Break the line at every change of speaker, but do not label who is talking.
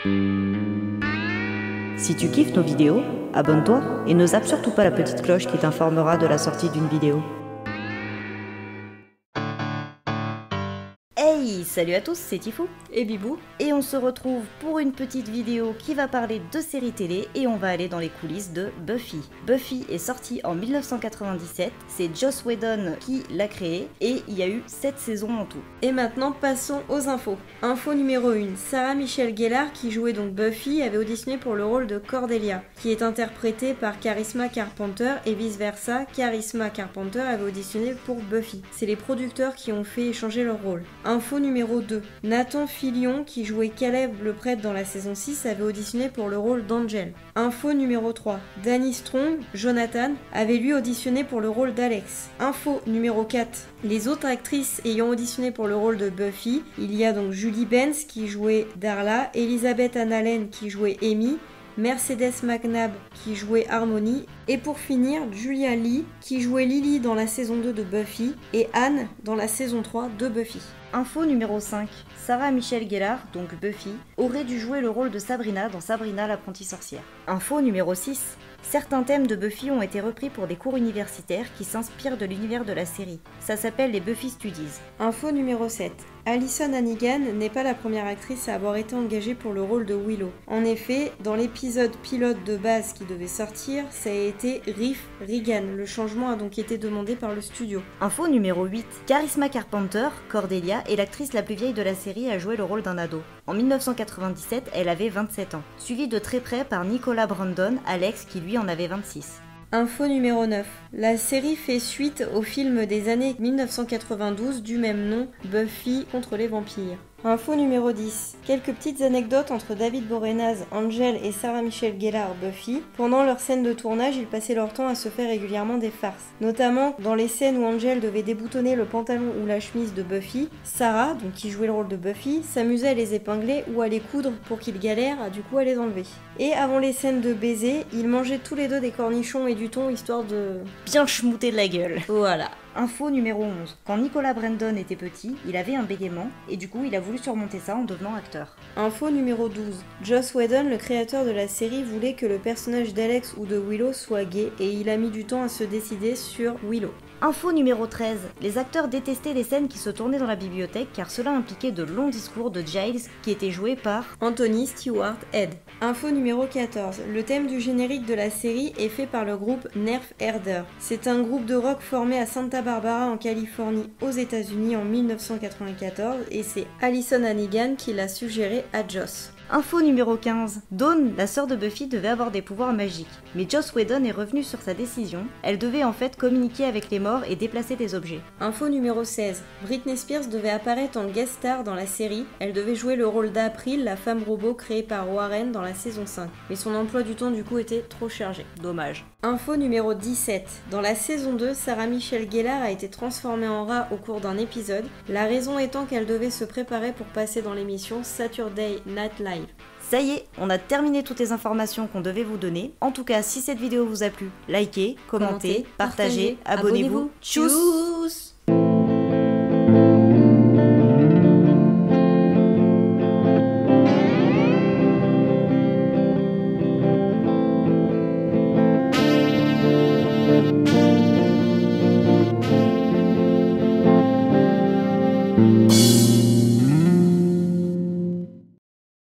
Si tu kiffes nos vidéos, abonne-toi et ne zappe surtout pas la petite cloche qui t'informera de la sortie d'une vidéo. Hey, salut à tous, c'est Tifou
et Bibou,
et on se retrouve pour une petite vidéo qui va parler de séries télé et on va aller dans les coulisses de Buffy. Buffy est sortie en 1997, c'est Joss Whedon qui l'a créée et il y a eu 7 saisons en tout.
Et maintenant passons aux infos. Info numéro 1, Sarah Michelle Gellar qui jouait donc Buffy avait auditionné pour le rôle de Cordelia, qui est interprétée par Charisma Carpenter et vice versa, Charisma Carpenter avait auditionné pour Buffy. C'est les producteurs qui ont fait échanger leur rôle. Info numéro 2. Nathan Fillion, qui jouait Caleb le prêtre dans la saison 6, avait auditionné pour le rôle d'Angel. Info numéro 3. Danny Strong, Jonathan, avait lui auditionné pour le rôle d'Alex. Info numéro 4. Les autres actrices ayant auditionné pour le rôle de Buffy, il y a donc Julie Benz qui jouait Darla, Elizabeth Ann Allen qui jouait Amy, Mercedes McNabb qui jouait Harmony, et pour finir, Julia Lee qui jouait Lily dans la saison 2 de Buffy et Anne dans la saison 3 de Buffy.
Info numéro 5. Sarah Michelle Gellar, donc Buffy, aurait dû jouer le rôle de Sabrina dans Sabrina l'apprentie sorcière. Info numéro 6. Certains thèmes de Buffy ont été repris pour des cours universitaires qui s'inspirent de l'univers de la série. Ça s'appelle les Buffy Studies.
Info numéro 7. Alyson Hannigan n'est pas la première actrice à avoir été engagée pour le rôle de Willow. En effet, dans l'épisode pilote de base qui devait sortir, ça a été Riff Regan. Le changement a donc été demandé par le studio.
Info numéro 8. Charisma Carpenter, Cordelia, est l'actrice la plus vieille de la série à jouer le rôle d'un ado. En 1997, elle avait 27 ans, suivie de très près par Nicolas Brandon, Alex qui lui en avait 26.
Info numéro 9. La série fait suite au film des années 1992 du même nom, Buffy contre les vampires. Info numéro 10. Quelques petites anecdotes entre David Boreanaz, Angel et Sarah Michelle Gellar Buffy. Pendant leurs scènes de tournage, ils passaient leur temps à se faire régulièrement des farces. Notamment dans les scènes où Angel devait déboutonner le pantalon ou la chemise de Buffy, Sarah, donc qui jouait le rôle de Buffy, s'amusait à les épingler ou à les coudre pour qu'ils galèrent du coup à les enlever. Et avant les scènes de baiser, ils mangeaient tous les deux des cornichons et du thon histoire de
bien schmouter de la gueule.
Voilà.
Info numéro 11. Quand Nicolas Brandon était petit, il avait un bégaiement et du coup il a voulu surmonter ça en devenant acteur.
Info numéro 12. Joss Whedon, le créateur de la série, voulait que le personnage d'Alex ou de Willow soit gay et il a mis du temps à se décider sur Willow.
Info numéro 13. Les acteurs détestaient les scènes qui se tournaient dans la bibliothèque car cela impliquait de longs discours de Giles qui était joué par
Anthony Stewart Head. Info numéro 14. Le thème du générique de la série est fait par le groupe Nerf Herder. C'est un groupe de rock formé à Santa Barbara en Californie aux États-Unis en 1994 et c'est Alyson Hannigan qui l'a suggéré à Joss.
Info numéro 15. Dawn, la sœur de Buffy, devait avoir des pouvoirs magiques. Mais Joss Whedon est revenu sur sa décision. Elle devait en fait communiquer avec les morts et déplacer des objets.
Info numéro 16. Britney Spears devait apparaître en guest star dans la série. Elle devait jouer le rôle d'April, la femme robot créée par Warren dans la saison 5. Mais son emploi du temps du coup était trop chargé. Dommage. Info numéro 17. Dans la saison 2, Sarah Michelle Gellar a été transformée en rat au cours d'un épisode. La raison étant qu'elle devait se préparer pour passer dans l'émission Saturday Night Live.
Ça y est, on a terminé toutes les informations qu'on devait vous donner. En tout cas, si cette vidéo vous a plu, likez, commentez, partagez, abonnez-vous. Tchuss!